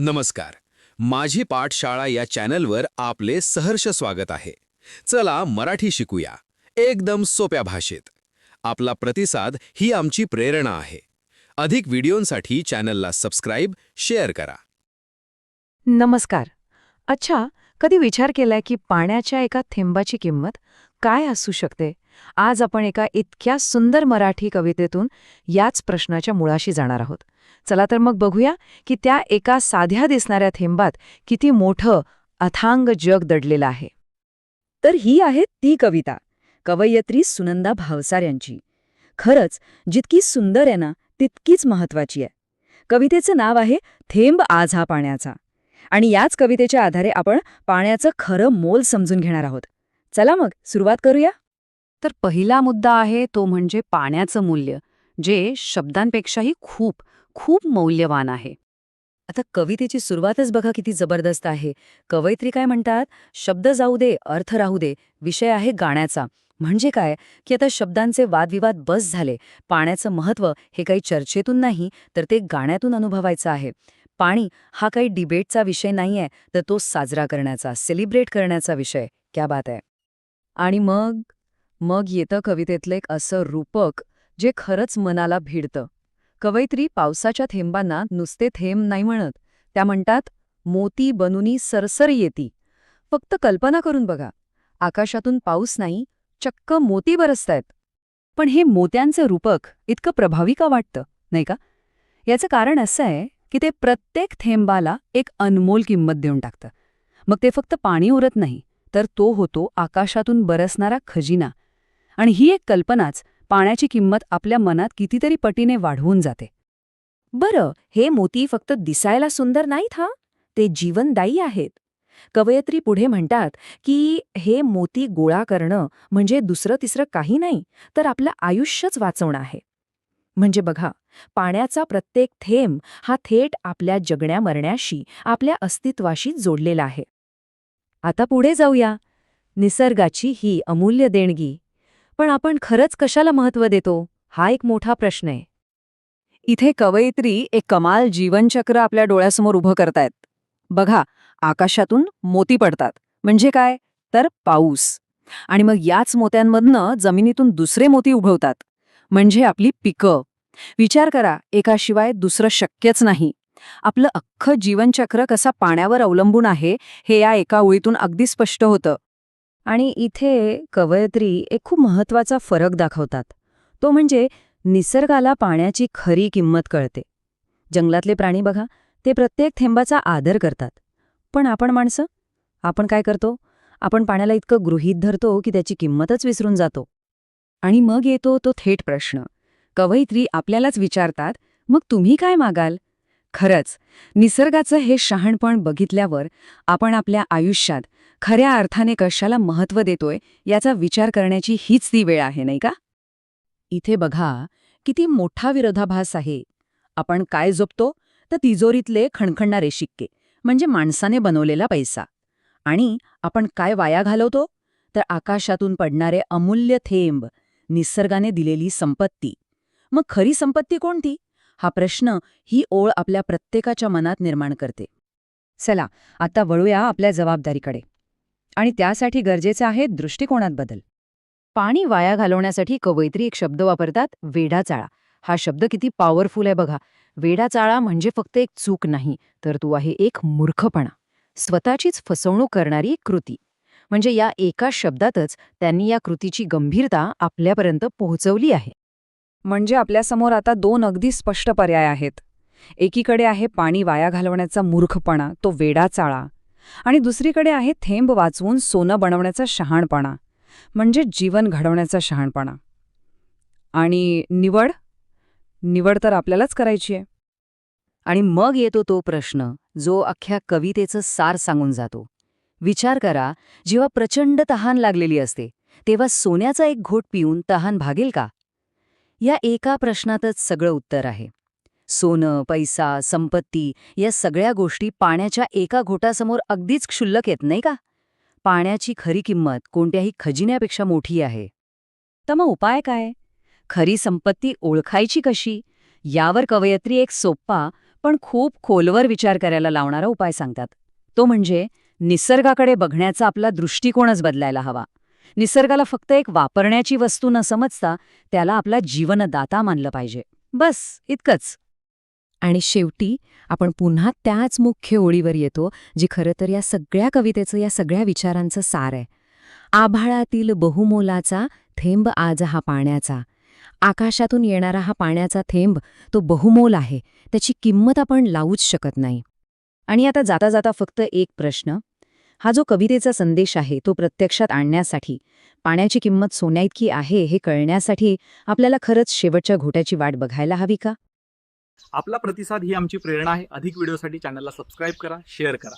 नमस्कार. माझी पाठशाळा या चॅनलवर आपले सहर्ष स्वागत आहे. चला मराठी शिकूया एकदम सोप्या भाषेत. आपला प्रतिसाद ही आमची प्रेरणा आहे. अधिक व्हिडिओंसाठी चॅनलला सबस्क्राईब, शेअर करा. नमस्कार. अच्छा, कधी विचार केलाय की पाण्याच्या एका थेंबाची किंमत काय असू शकते? आज आपण एका इतक्या सुंदर मराठी कवितेतून याच प्रश्नाच्या मुळाशी जाणार आहोत. चला तर मग बघूया की त्या एका साध्या दिसणाऱ्या थेंबात किती मोठं अथांग जग दडलेलं आहे. तर ही आहे ती कविता, कवयित्री सुनंदा भावसार यांची. खरंच जितकी सुंदर आहे ना, तितकीच महत्वाची आहे. कवितेचं नाव आहे थेंब आज हा पाण्याचा. आणि याच कवितेच्या आधारे आपण पाण्याचं खरं मोल समजून घेणार आहोत. चला मग सुरुवात करूया. तर पहिला मुद्दा आहे तो म्हणजे पाण्याचं मूल्य, जे शब्दांपेक्षाही खूप खूप मौल्यवान आहे. आता कवितेची सुरुवातच बघा किती जबरदस्त आहे. कवयित्री काय म्हणतात? शब्द जाऊ दे, अर्थ राहू दे, विषय आहे गाण्याचा. म्हणजे काय की आता शब्दांचे वादविवाद बस झाले. पाण्याचं महत्त्व हे काही चर्चेतून नाही, तर ते गाण्यातून अनुभवायचं आहे. पाणी हा काही डिबेटचा विषय नाहीये, तर तो साजरा करण्याचा, सेलिब्रेट करण्याचा विषय. क्या बात आहे. आणि मग येतं कवितेतलं एक असं रूपक जे खरंच मनाला भिडतं. कवयित्री पावसाच्या थेंबांना नुसते थेंब नाही म्हणत, त्या म्हणतात मोती बनूनी सरसर येती. फक्त कल्पना करून बघा, आकाशातून पाऊस नाही, चक्क मोती बरसतायत. पण हे मोत्यांचं रूपक इतकं प्रभावी का वाटतं, नाही का? याचं कारण असं आहे की ते प्रत्येक थेंबाला एक अनमोल किंमत देऊन टाकतं. मग ते फक्त पाणी उरत नाही, तर तो होतो आकाशातून बरसणारा खजिना. आणि ही एक कल्पनाच पाण्याची किंमत आपल्या मनात कितीतरी पटीने वाढवून जाते. बरं, हे मोती फक्त दिसायला सुंदर नाहीत हा, ते जीवनदायी आहेत. कवयित्री पुढे म्हणतात की हे मोती गोळा करणं म्हणजे दुसरं तिसरं काही नाही, तर आपलं आयुष्यच वाचवणं आहे. म्हणजे बघा, पाण्याचा प्रत्येक थेंब हा थेट आपल्या जगण्या मरण्याशी, आपल्या अस्तित्वाशी जोडलेला आहे. आता पुढे जाऊया. निसर्गाची ही अमूल्य देणगी. पण आपण खरंच कशाला महत्त्व देतो, हा एक मोठा प्रश्न आहे. इथे कवयित्री एक कमाल जीवनचक्र आपल्या डोळ्यासमोर उभं करतायत. बघा, आकाशातून मोती पडतात. म्हणजे काय? तर पाऊस. आणि मग याच मोत्यांमधनं जमिनीतून दुसरे मोती उगवतात. म्हणजे आपली पिकं. विचार करा, एकाशिवाय दुसरं शक्यच नाही. आपलं अख्खं जीवनचक्र कसा पाण्यावर अवलंबून आहे, हे या एका ओळीतून अगदी स्पष्ट होतं. आणि इथे कवयित्री एक खूप महत्वाचा फरक दाखवतात. तो म्हणजे निसर्गाला पाण्याची खरी किंमत कळते. जंगलातले प्राणी बघा, ते प्रत्येक थेंबाचा आदर करतात. पण आपण माणसं, आपण काय करतो? आपण पाण्याला इतकं गृहीत धरतो की त्याची किंमतच विसरून जातो. आणि मग येतो तो थेट प्रश्न. कवयित्री आपल्यालाच विचारतात, मग तुम्ही काय मागाल? खरंच, निसर्गाचं हे शहाणपण बघितल्यावर आपण आपल्या आयुष्यात खऱ्या अर्थाने कशाला महत्त्व देतोय याचा विचार करण्याची हीच ती वेळ आहे, नाही का? इथे बघा, किती मोठा विरोधाभास आहे. आपण काय जपतो? तर तिजोरीतले खणखणणारे शिक्के, म्हणजे माणसाने बनवलेला पैसा. आणि आपण काय वाया घालवतो? तर आकाशातून पडणारे अमूल्य थेंब, निसर्गाने दिलेली संपत्ती. मग खरी संपत्ती कोणती? हा प्रश्न ही ओळ आपल्या प्रत्येकाच्या मनात निर्माण करते. चला, आता वळूया आपल्या जबाबदारीकडे. आणि त्यासाठी गरजेचे आहे दृष्टिकोनात बदल. पाणी वाया घालवण्यासाठी कवयित्री एक शब्द वापरतात, वेढाचाळा. हा शब्द किती पॉवरफुल आहे बघा. वेढाचाळा म्हणजे फक्त एक चूक नाही, तर तो आहे एक मूर्खपणा, स्वतःचीच फसवणूक करणारी एक कृती. म्हणजे या एका शब्दातच त्यांनी या कृतीची गंभीरता आपल्यापर्यंत पोहोचवली आहे. म्हणजे आपल्यासमोर आता दोन अगदी स्पष्ट पर्याय आहेत. एकीकडे आहे पाणी वाया घालवण्याचा मूर्खपणा, तो वेडाचाळा. आणि दुसरीकडे आहे थेंब वाचवून सोनं बनवण्याचा शहाणपणा, म्हणजे जीवन घडवण्याचा शहाणपणा. आणि निवड तर आपल्यालाच करायची आहे. आणि मग येतो तो प्रश्न जो अख्ख्या कवितेचं सार सांगून जातो. विचार करा, जेव्हा प्रचंड तहान लागलेली असते, तेव्हा सोन्याचा एक घोट पिऊन तहान भागेल का? या एका प्रश्नातच सगळं उत्तर आहे. सोनं, पैसा, संपत्ती या सगळ्या गोष्टी पाण्याच्या एका घोटासमोर अगदीच क्षुल्लक आहेत, नाही का? पाण्याची खरी किंमत कोणत्याही खजिन्यापेक्षा मोठी आहे. तर मग उपाय काय? खरी संपत्ती ओळखायची कशी? यावर कवयित्री एक सोप्पा पण खूप खोलवर विचार करायला लावणारा उपाय सांगतात. तो म्हणजे निसर्गाकडे बघण्याचा आपला दृष्टिकोनच बदलायला हवा. निसर्गाला फक्त एक वापरण्याची वस्तू न समजता त्याला आपला जीवनदाता मानलं पाहिजे. बस इतकंच. आणि शेवटी आपण पुन्हा त्याच मुख्य ओळीवर येतो, जी खरं तर या सगळ्या कवितेचं, या सगळ्या विचारांचं सार आहे. आभाळातील बहुमोलाचा थेंब आज हा पाण्याचा. आकाशातून येणारा हा पाण्याचा थेंब तो बहुमोल आहे. त्याची किंमत आपण लावूच शकत नाही. आणि आता जाता जाता फक्त एक प्रश्न. हा जो कवितेचा संदेश आहे तो प्रत्यक्षात आणण्यासाठी, पाण्याची किंमत सोन्याइतकी आहे हे कळण्यासाठी आपल्याला खरंच शेवटच्या घोट्याची वाट बघायला हवी का? आपला प्रतिसाद ही आमची प्रेरणा आहे. अधिक व्हिडिओसाठी चॅनलला सबस्क्राईब करा, शेअर करा.